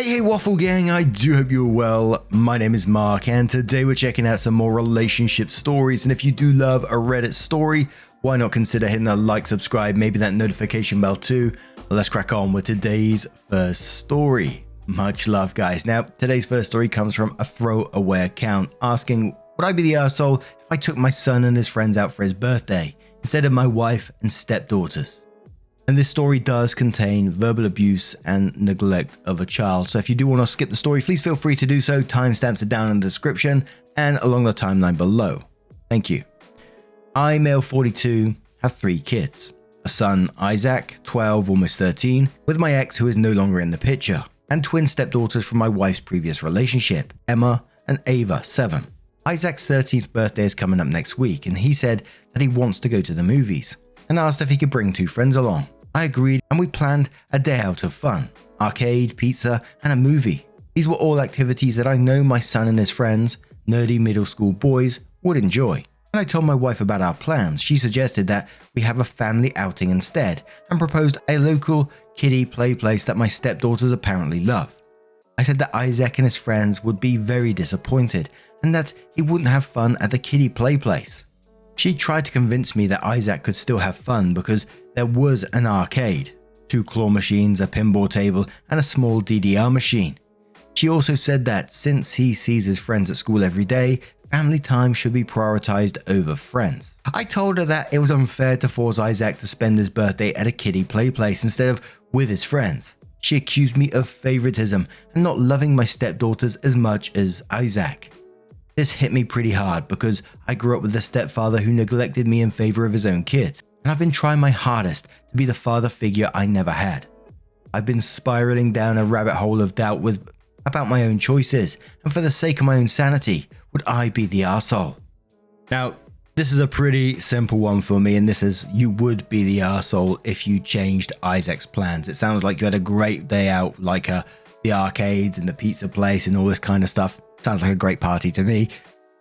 Hey Waffle Gang, I do hope you're well. My name is Mark and today we're checking out some more relationship stories, and if you do love a Reddit story, why not consider hitting that like, subscribe, maybe that notification bell too. Well, let's crack on with today's first story. Much love guys. Now today's first story comes from a throwaway account asking, would I be the arsehole if I took my son and his friends out for his birthday instead of my wife and stepdaughters? And this story does contain verbal abuse and neglect of a child. So if you do want to skip the story, please feel free to do so. Timestamps are down in the description and along the timeline below. Thank you. I, male 42, have 3 kids. A son, Isaac, 12, almost 13, with my ex who is no longer in the picture, and twin stepdaughters from my wife's previous relationship, Emma and Ava, 7. Isaac's 13th birthday is coming up next week, and he said that he wants to go to the movies and asked if he could bring 2 friends along. I agreed and we planned a day out of fun, arcade, pizza and a movie. These were all activities that I know my son and his friends, nerdy middle school boys, would enjoy. When I told my wife about our plans, she suggested that we have a family outing instead and proposed a local kiddie play place that my stepdaughters apparently love. I said that Isaac and his friends would be very disappointed and that he wouldn't have fun at the kiddie play place. She tried to convince me that Isaac could still have fun because there was an arcade, 2 claw machines, a pinball table, and a small DDR machine. She also said that since he sees his friends at school every day, family time should be prioritized over friends. I told her that it was unfair to force Isaac to spend his birthday at a kiddie play place instead of with his friends. She accused me of favoritism and not loving my stepdaughters as much as Isaac. This hit me pretty hard because I grew up with a stepfather who neglected me in favor of his own kids, and I've been trying my hardest to be the father figure I never had. I've been spiraling down a rabbit hole of doubt about my own choices, and for the sake of my own sanity, would I be the arsehole? Now, this is a pretty simple one for me, and this is you would be the arsehole if you changed Isaac's plans. It sounds like you had a great day out, like the arcades and the pizza place and all this kind of stuff. Sounds like a great party to me,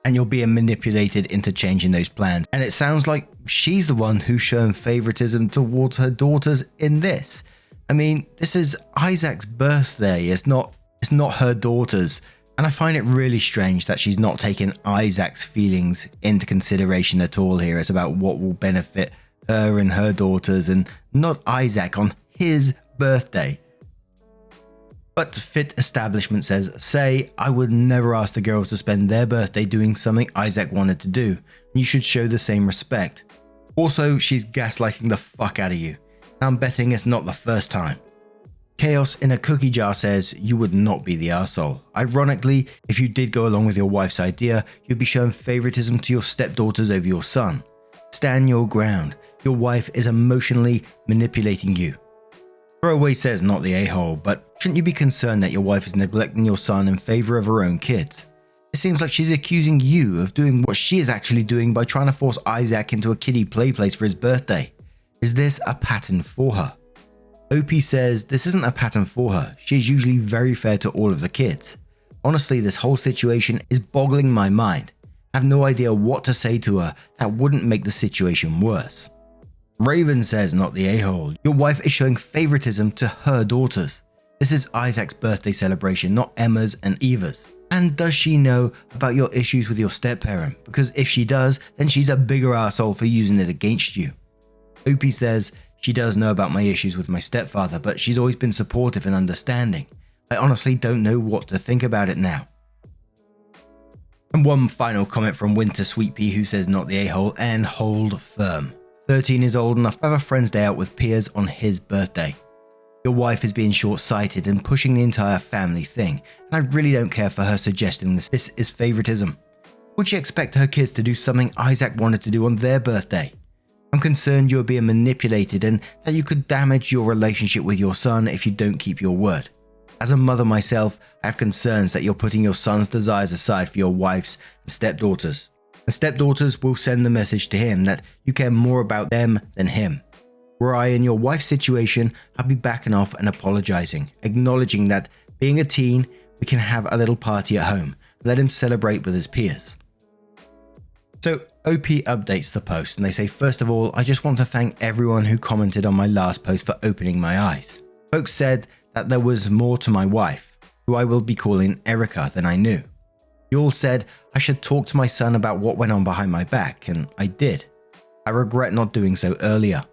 and you're being manipulated into changing those plans. And it sounds like she's the one who's shown favoritism towards her daughters in this. I mean, this is Isaac's birthday. It's not her daughter's. And I find it really strange that she's not taking Isaac's feelings into consideration at all here. It's about what will benefit her and her daughters and not Isaac on his birthday. But Fit Establishment says, say, I would never ask the girls to spend their birthday doing something Isaac wanted to do. You should show the same respect. Also, she's gaslighting the fuck out of you. And I'm betting it's not the first time. Chaos in a Cookie Jar says, you would not be the arsehole. Ironically, if you did go along with your wife's idea, you'd be showing favoritism to your stepdaughters over your son. Stand your ground. Your wife is emotionally manipulating you. Throwaway says not the a-hole, but shouldn't you be concerned that your wife is neglecting your son in favor of her own kids? It seems like she's accusing you of doing what she is actually doing by trying to force Isaac into a kiddie play place for his birthday. Is this a pattern for her? OP says this isn't a pattern for her. She is usually very fair to all of the kids. Honestly, this whole situation is boggling my mind. I have no idea what to say to her that wouldn't make the situation worse. Raven says not the a-hole. Your wife is showing favoritism to her daughters. This is Isaac's birthday celebration, not Emma's and Eva's. And does she know about your issues with your step-parent? Because if she does, then she's a bigger arsehole for using it against you. OP says she does know about my issues with my stepfather, but she's always been supportive and understanding. I honestly don't know what to think about it now. And one final comment from Winter Sweet Pea who says not the a-hole and hold firm. 13 is old enough to have a friend's day out with peers on his birthday. Your wife is being short-sighted and pushing the entire family thing, and I really don't care for her suggesting this. This is favoritism. Would she expect her kids to do something Isaac wanted to do on their birthday? I'm concerned you're being manipulated and that you could damage your relationship with your son if you don't keep your word. As a mother myself, I have concerns that you're putting your son's desires aside for your wife's and stepdaughters. The stepdaughters will send the message to him that you care more about them than him. Were I in your wife's situation, I'd be backing off and apologizing, acknowledging that being a teen, we can have a little party at home. Let him celebrate with his peers. So OP updates the post and they say, first of all, I just want to thank everyone who commented on my last post for opening my eyes. Folks said that there was more to my wife. who I will be calling Erica, than I knew. You all said I should talk to my son about what went on behind my back, and I did. I regret not doing so earlier.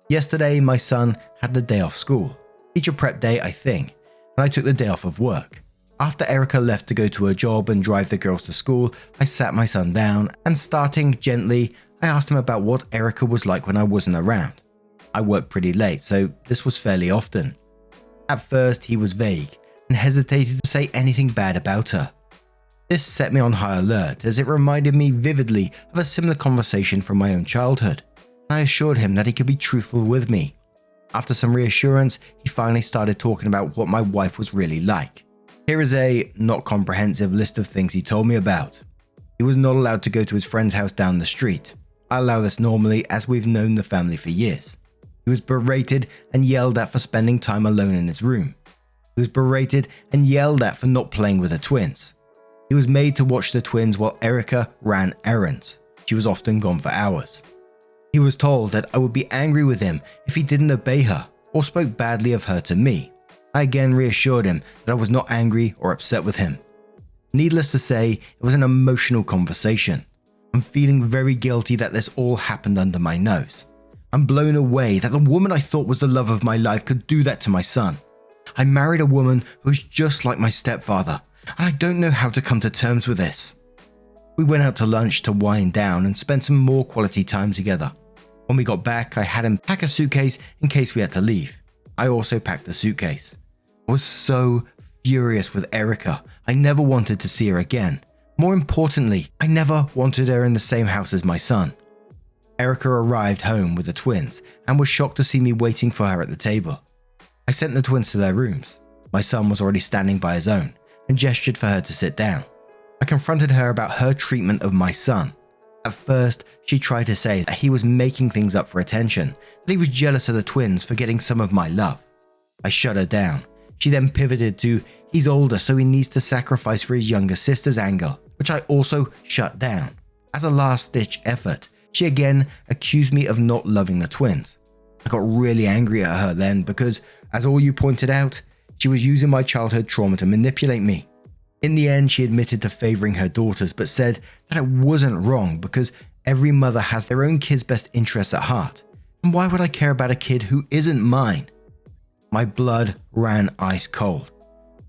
Yesterday, my son had the day off school. Teacher prep day, I think, and I took the day off of work. After Erica left to go to her job and drive the girls to school, I sat my son down and, starting gently, I asked him about what Erica was like when I wasn't around. I worked pretty late, so this was fairly often. At first, he was vague and hesitated to say anything bad about her. This set me on high alert, as it reminded me vividly of a similar conversation from my own childhood. I assured him that he could be truthful with me. After some reassurance, he finally started talking about what my wife was really like. Here is a not comprehensive list of things he told me about. He was not allowed to go to his friend's house down the street. I allow this normally, as we've known the family for years. He was berated and yelled at for spending time alone in his room. He was berated and yelled at for not playing with the twins. He was made to watch the twins while Erica ran errands. She was often gone for hours. He was told that I would be angry with him if he didn't obey her or spoke badly of her to me. I again reassured him that I was not angry or upset with him. Needless to say, it was an emotional conversation. I'm feeling very guilty that this all happened under my nose. I'm blown away that the woman I thought was the love of my life could do that to my son. I married a woman who is just like my stepfather, and I don't know how to come to terms with this. We went out to lunch to wind down and spent some more quality time together. When we got back, I had him pack a suitcase in case we had to leave. I also packed the suitcase. I was so furious with Erica. I never wanted to see her again. More importantly, I never wanted her in the same house as my son. Erica arrived home with the twins and was shocked to see me waiting for her at the table. I sent the twins to their rooms. My son was already standing by his own and gestured for her to sit down. I confronted her about her treatment of my son. At first, she tried to say that he was making things up for attention, that he was jealous of the twins for getting some of my love. I shut her down. She then pivoted to, he's older so he needs to sacrifice for his younger sister's angle, which I also shut down. As a last-ditch effort, she again accused me of not loving the twins. I got really angry at her then because, as all you pointed out, she was using my childhood trauma to manipulate me. In the end, she admitted to favoring her daughters, but said that it wasn't wrong because every mother has their own kid's best interests at heart. And why would I care about a kid who isn't mine? My blood ran ice cold.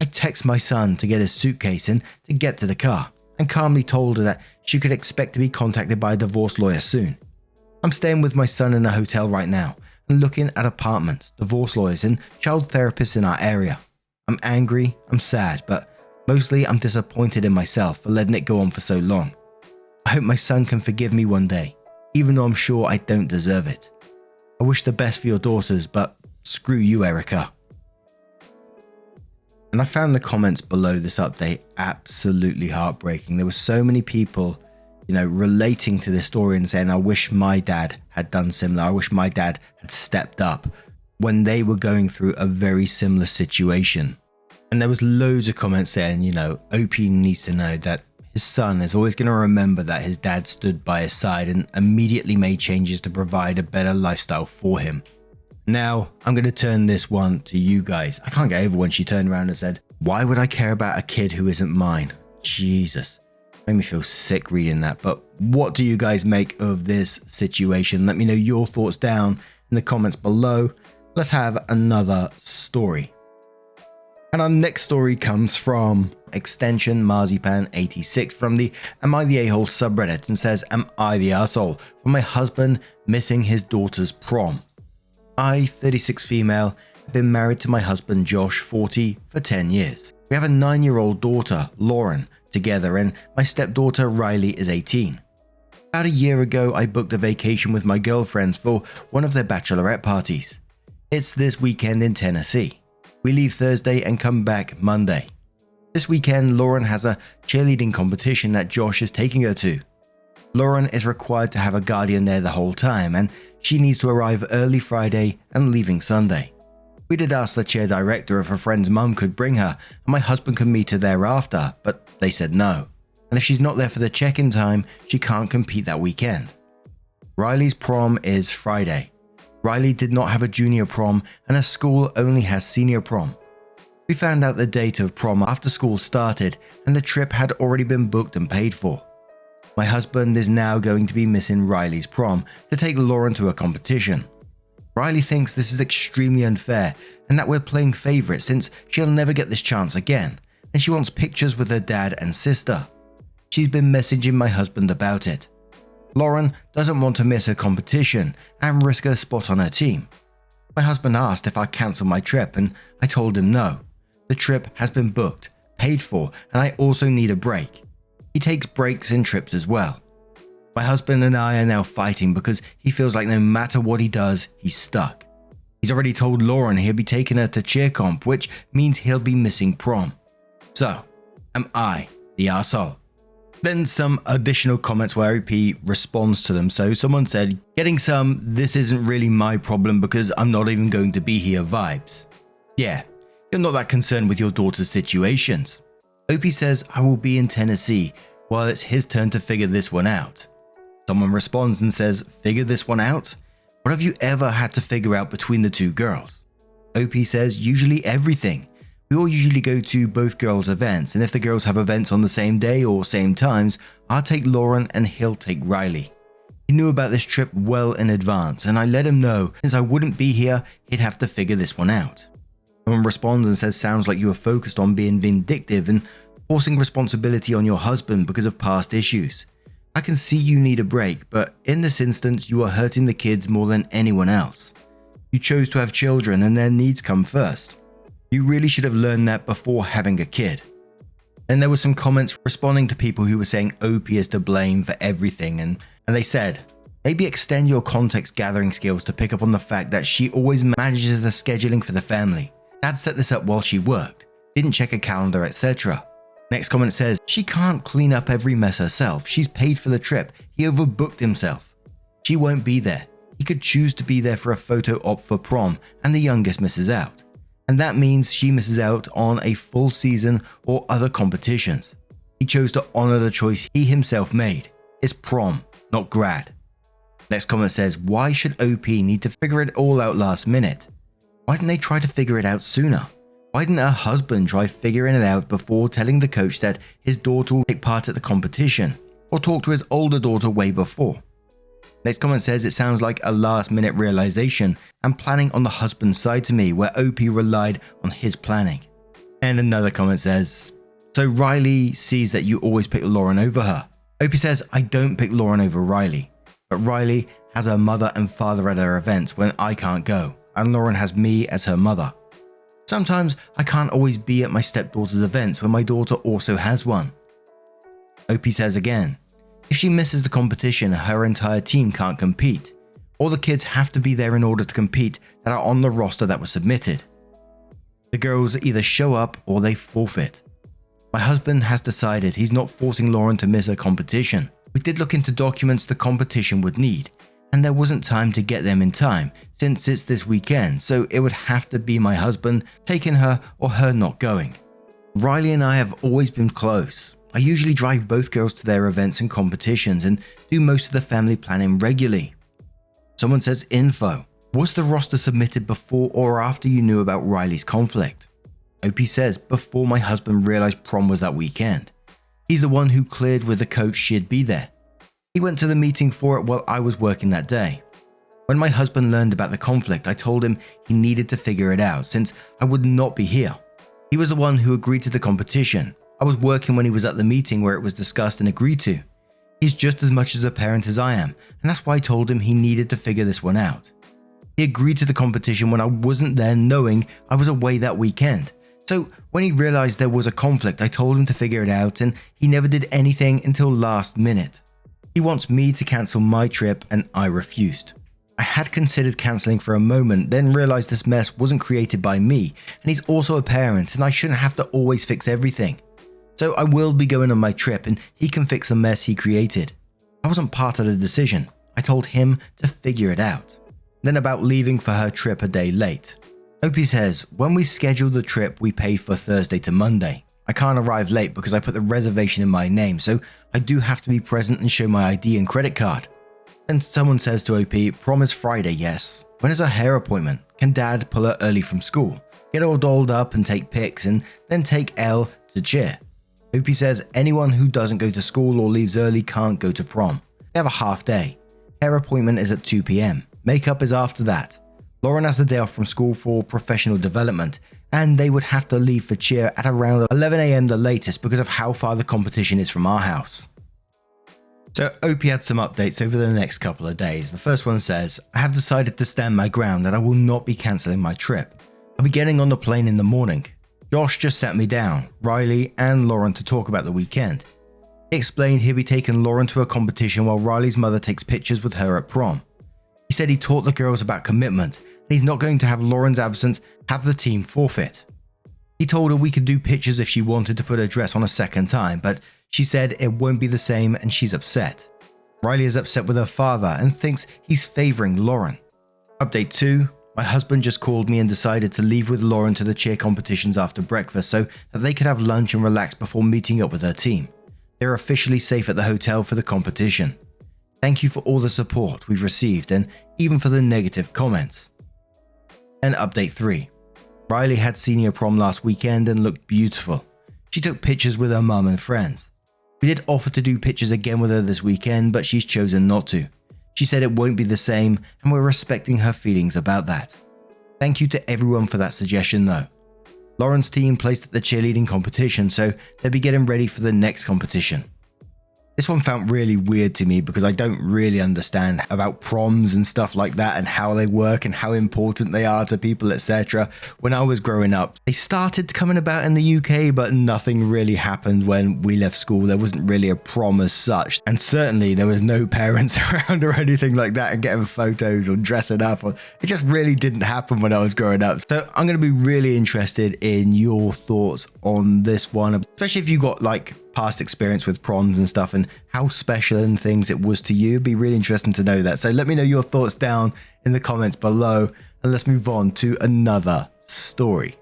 I texted my son to get his suitcase and to get to the car, and calmly told her that she could expect to be contacted by a divorce lawyer soon. I'm staying with my son in a hotel right now and looking at apartments, divorce lawyers, and child therapists in our area. I'm angry, I'm sad, but mostly I'm disappointed in myself for letting it go on for so long. I hope my son can forgive me one day, even though I'm sure I don't deserve it. I wish the best for your daughters, but screw you, Erica. And I found the comments below this update absolutely heartbreaking. There were so many people, relating to this story and saying, I wish my dad had done similar. I wish my dad had stepped up when they were going through a very similar situation. And there was loads of comments saying, OP needs to know that his son is always going to remember that his dad stood by his side and immediately made changes to provide a better lifestyle for him. Now, I'm going to turn this one to you guys. I can't get over when she turned around and said, why would I care about a kid who isn't mine? Jesus. Made me feel sick reading that. But what do you guys make of this situation? Let me know your thoughts down in the comments below. Let's have another story. And our next story comes from Extension Marzipan86 from the Am I the A-hole subreddit, and says, am I the arsehole for my husband missing his daughter's prom? I, 36 female, have been married to my husband Josh, 40, for 10 years. We have a 9-year-old daughter, Lauren, together, and my stepdaughter Riley is 18. About a year ago, I booked a vacation with my girlfriends for one of their bachelorette parties. It's this weekend in Tennessee. We leave Thursday and come back Monday. This weekend, Lauren has a cheerleading competition that Josh is taking her to. Lauren is required to have a guardian there the whole time, and she needs to arrive early Friday and leaving Sunday. We did ask the cheer director if a friend's mum could bring her and my husband could meet her thereafter, but they said no. And if she's not there for the check-in time, she can't compete that weekend. Riley's prom is Friday. Riley did not have a junior prom and her school only has senior prom. We found out the date of prom after school started and the trip had already been booked and paid for. My husband is now going to be missing Riley's prom to take Lauren to a competition. Riley thinks this is extremely unfair and that we're playing favourite since she'll never get this chance again, and she wants pictures with her dad and sister. She's been messaging my husband about it. Lauren doesn't want to miss her competition and risk her spot on her team. My husband asked if I'd cancel my trip and I told him no. The trip has been booked, paid for, and I also need a break. He takes breaks in trips as well. My husband and I are now fighting because he feels like no matter what he does, he's stuck. He's already told Lauren he'll be taking her to cheer comp, which means he'll be missing prom. So, am I the arsehole? Then some additional comments where OP responds to them. So someone said, getting some "this isn't really my problem because I'm not even going to be here" vibes. Yeah, you're not that concerned with your daughter's situations. OP says, I will be in Tennessee while it's his turn to figure this one out. Someone responds and says, figure this one out? What have you ever had to figure out between the two girls? OP says, usually everything. We all usually go to both girls' events, and if the girls have events on the same day or same times, I'll take Lauren and he'll take Riley. He knew about this trip well in advance, and I let him know since I wouldn't be here, he'd have to figure this one out. Someone responds and says, sounds like you are focused on being vindictive and forcing responsibility on your husband because of past issues. I can see you need a break, but in this instance, you are hurting the kids more than anyone else. You chose to have children and their needs come first. You really should have learned that before having a kid. Then there were some comments responding to people who were saying OP is to blame for everything, and they said, maybe extend your context gathering skills to pick up on the fact that she always manages the scheduling for the family. Dad set this up while she worked, didn't check a calendar, etc. Next comment says, she can't clean up every mess herself. She's paid for the trip. He overbooked himself. She won't be there. He could choose to be there for a photo op for prom and the youngest misses out. And that means she misses out on a full season or other competitions. He chose to honor the choice he himself made. It's prom, not grad. Next comment says, why should OP need to figure it all out last minute? Why didn't they try to figure it out sooner? Why didn't her husband try figuring it out before telling the coach that his daughter will take part at the competition, or talk to his older daughter way before? Next comment says, it sounds like a last minute realization and planning on the husband's side to me, where OP relied on his planning. And another comment says, so Riley sees that you always pick Lauren over her. OP says, I don't pick Lauren over Riley, but Riley has her mother and father at her events when I can't go, and Lauren has me as her mother. Sometimes I can't always be at my stepdaughter's events when my daughter also has one. OP says again, if she misses the competition, her entire team can't compete. All the kids have to be there in order to compete that are on the roster that was submitted. The girls either show up or they forfeit. My husband has decided he's not forcing Lauren to miss her competition. We did look into documents the competition would need, and there wasn't time to get them in time since it's this weekend, so it would have to be my husband taking her or her not going. Riley and I have always been close. I usually drive both girls to their events and competitions and do most of the family planning regularly. Someone says info. Was the roster submitted before or after you knew about Riley's conflict? OP says before my husband realized prom was that weekend. He's the one who cleared with the coach she'd be there. He went to the meeting for it while I was working that day. When my husband learned about the conflict, I told him he needed to figure it out since I would not be here. He was the one who agreed to the competition. I was working when he was at the meeting where it was discussed and agreed to. He's just as much as a parent as I am, and that's why I told him he needed to figure this one out. He agreed to the competition when I wasn't there, knowing I was away that weekend. So when he realized there was a conflict, I told him to figure it out, and he never did anything until last minute. He wants me to cancel my trip and I refused. I had considered cancelling for a moment, then realised this mess wasn't created by me, and he's also a parent and I shouldn't have to always fix everything. So I will be going on my trip and he can fix the mess he created. I wasn't part of the decision. I told him to figure it out. Then about leaving for her trip a day late. OP says, when we scheduled the trip we paid for Thursday to Monday. I can't arrive late because I put the reservation in my name, so I do have to be present and show my ID and credit card. Then someone says to OP, prom is Friday, yes. When is her hair appointment? Can dad pull her early from school? get all dolled up and take pics, and then take L to cheer. Opie says anyone who doesn't go to school or leaves early can't go to prom. They have a half day. Hair appointment is at 2 p.m. Makeup is after that. Lauren has the day off from school for professional development, and they would have to leave for cheer at around 11 a.m. the latest because of how far the competition is from our house. So Opie had some updates over the next couple of days. The first one says, I have decided to stand my ground that I will not be cancelling my trip. I'll be getting on the plane in the morning. Josh just sat me down, Riley and Lauren to talk about the weekend. He explained he'll be taking Lauren to a competition while Riley's mother takes pictures with her at prom. He said he taught the girls about commitment and he's not going to have Lauren's absence have the team forfeit. He told her we could do pictures if she wanted to put her dress on a second time, but she said it won't be the same and she's upset. Riley is upset with her father and thinks he's favouring Lauren. Update 2. My husband just called me and decided to leave with Lauren to the cheer competitions after breakfast so that they could have lunch and relax before meeting up with her team. They're officially safe at the hotel for the competition. Thank you for all the support we've received and even for the negative comments. And update 3. Riley had senior prom last weekend and looked beautiful. She took pictures with her mum and friends. We did offer to do pictures again with her this weekend, but she's chosen not to. She said it won't be the same and we're respecting her feelings about that. Thank you to everyone for that suggestion though. Lauren's team placed at the cheerleading competition, so they'll be getting ready for the next competition. This one felt really weird to me because I don't really understand about proms and stuff like that and how they work and how important they are to people, etc. When I was growing up, they started coming about in the UK, but nothing really happened when we left school. There wasn't really a prom as such, and certainly there was no parents around or anything like that and getting photos or dressing up. It just really didn't happen when I was growing up. So I'm going to be really interested in your thoughts on this one, especially if you got like past experience with proms and stuff and how special and things it was to you. It'd be really interesting to know that. So let me know your thoughts down in the comments below and let's move on to another story.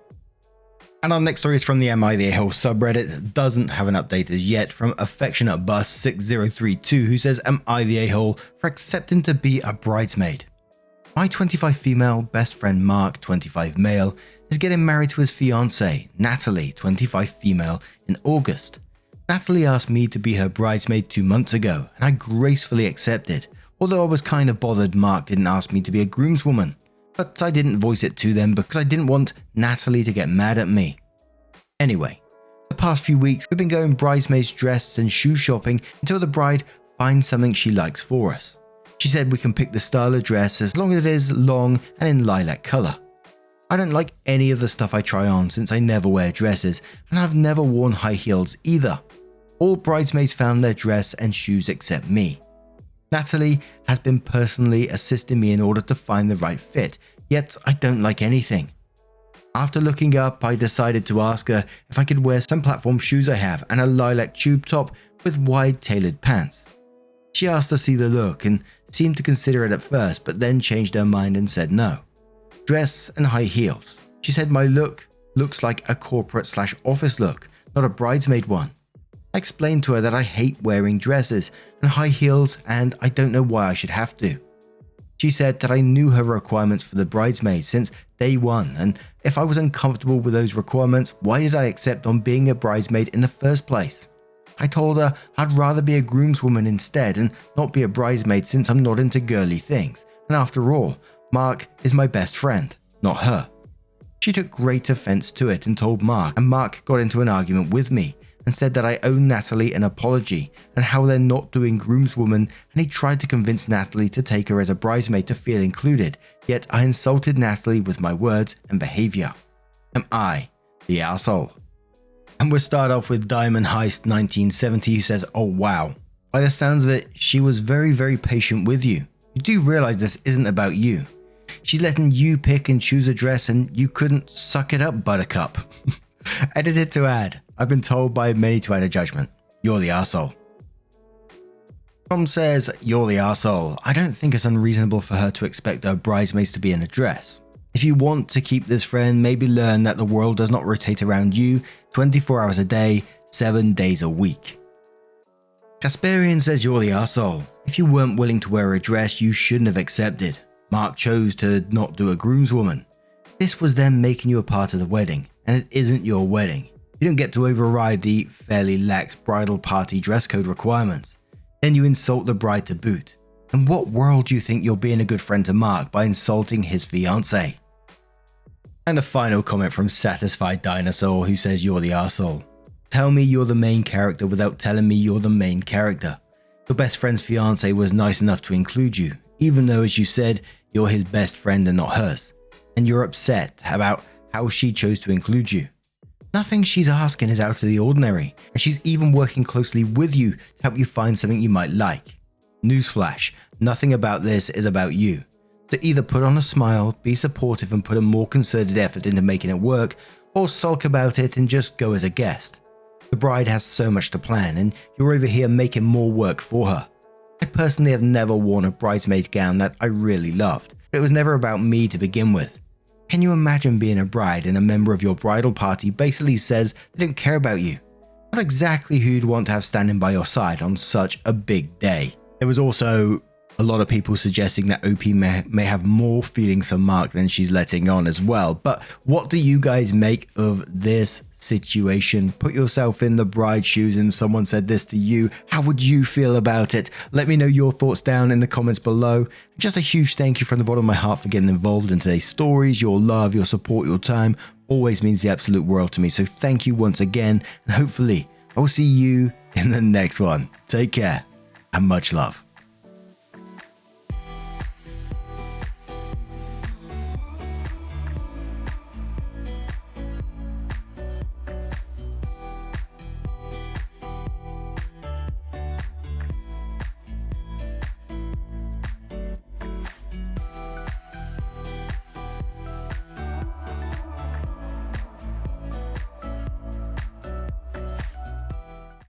And our next story is from the Am I the A-hole subreddit. It doesn't have an update as yet, from Affectionate Bus 6032, who says, Am I the a-hole for accepting to be a bridesmaid? My 25 female best friend Mark, 25 male, is getting married to his fiancée, Natalie, 25 female, in August. Natalie asked me to be her bridesmaid 2 months ago, and I gracefully accepted, although I was kind of bothered Mark didn't ask me to be a groomswoman. But I didn't voice it to them because I didn't want Natalie to get mad at me. Anyway, the past few weeks we've been going bridesmaids dress and shoe shopping until the bride finds something she likes for us. She said we can pick the style of dress as long as it is long and in lilac colour. I don't like any of the stuff I try on since I never wear dresses, and I've never worn high heels either. All bridesmaids found their dress and shoes except me. Natalie has been personally assisting me in order to find the right fit, yet I don't like anything. After looking up, I decided to ask her if I could wear some platform shoes I have and a lilac tube top with wide tailored pants. She asked to see the look and seemed to consider it at first, but then changed her mind and said no. Dress and high heels. She said my look looks like a corporate/office look, not a bridesmaid one. I explained to her that I hate wearing dresses and high heels and I don't know why I should have to. She said that I knew her requirements for the bridesmaid since day one, and if I was uncomfortable with those requirements, why did I accept on being a bridesmaid in the first place? I told her I'd rather be a groomswoman instead and not be a bridesmaid since I'm not into girly things, and after all, Mark is my best friend, not her. She took great offense to it and told Mark, and Mark got into an argument with me and said that I owe Natalie an apology and how they're not doing groomswoman, and he tried to convince Natalie to take her as a bridesmaid to feel included, yet I insulted Natalie with my words and behaviour. Am I the asshole? And we'll start off with Diamond Heist 1970, who says, oh wow, by the sounds of it, she was very patient with you. You do realise this isn't about you. She's letting you pick and choose a dress and you couldn't suck it up, buttercup. Edited to add, I've been told by many to add a judgment. You're the arsehole. Tom says, you're the arsehole. I don't think it's unreasonable for her to expect her bridesmaids to be in a dress. If you want to keep this friend, maybe learn that the world does not rotate around you 24 hours a day, 7 days a week. Casparian says, you're the arsehole. If you weren't willing to wear a dress, you shouldn't have accepted. Mark chose to not do a groomswoman. This was them making you a part of the wedding, and it isn't your wedding. You don't get to override the fairly lax bridal party dress code requirements. Then you insult the bride to boot. In what world do you think you're being a good friend to Mark by insulting his fiancée? And the final comment from Satisfied Dinosaur, who says you're the arsehole. Tell me you're the main character without telling me you're the main character. Your best friend's fiancé was nice enough to include you, even though, as you said, you're his best friend and not hers. And you're upset about how she chose to include you. Nothing she's asking is out of the ordinary, and she's even working closely with you to help you find something you might like. Newsflash, nothing about this is about you. So either put on a smile, be supportive and put a more concerted effort into making it work, or sulk about it and just go as a guest. The bride has so much to plan, and you're over here making more work for her. I personally have never worn a bridesmaid gown that I really loved, but it was never about me to begin with. Can you imagine being a bride and a member of your bridal party basically says they don't care about you? Not exactly who you'd want to have standing by your side on such a big day. There was also a lot of people suggesting that OP may have more feelings for Mark than she's letting on as well. But what do you guys make of this situation? Put yourself in the bride's shoes and someone said this to you. How would you feel about it? Let me know your thoughts down in the comments below. Just a huge thank you from the bottom of my heart for getting involved in today's stories. Your love, your support, your time always means the absolute world to me. So thank you once again, and hopefully I will see you in the next one. Take care and much love.